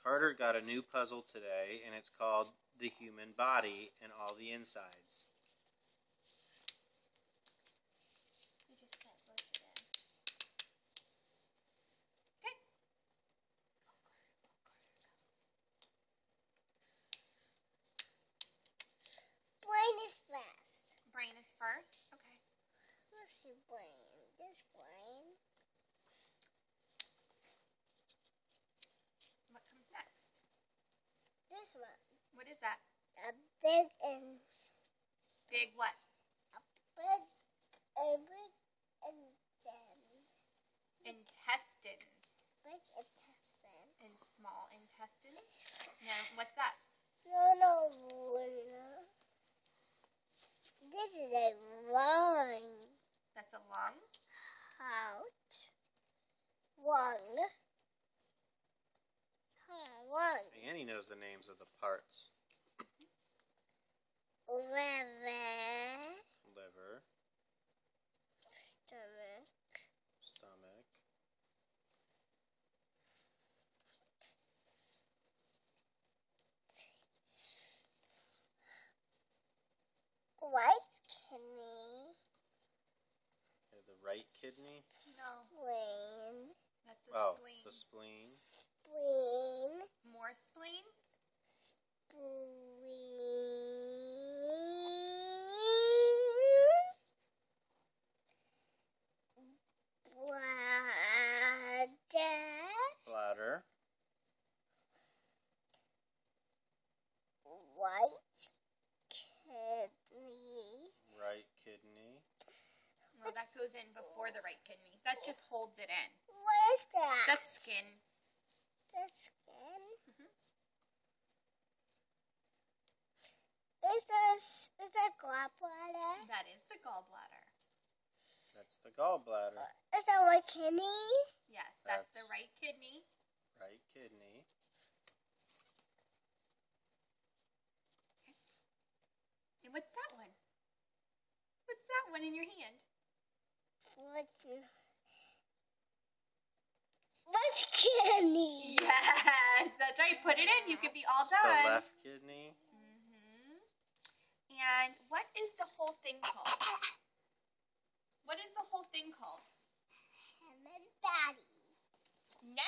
Carter got a new puzzle today, and it's called The Human Body and All the Insides. You just can't push it in. Okay. Brain is first. Brain is first? Okay. What's your brain? This brain. What comes next? This one. What is that? A big and Big what? big intestine. Intestines. Big intestine. And small intestines. Now, what's that? No. This is a lung. That's a lung. Heart. Lung. Lung. Annie knows the names of the parts. Liver. Liver, Stomach. stomach, Right kidney. the right kidney. No. Spleen. That's the Oh, spleen. the spleen. Spleen. More spleen? Bladder. Right kidney. Right kidney. No, that goes in before the right kidney. That just holds it in. Where's that? That's skin. The skin. Mhm. Is that gallbladder? That is the gallbladder. That's the gallbladder. Is that right kidney? Yes, that's the That's- right kidney. Right kidney. And what's that one? What's that one in your hand? What's kidney? Yes, that's right. Put it in. You can be all The done. left kidney. And what is the whole thing called? What is the whole thing called?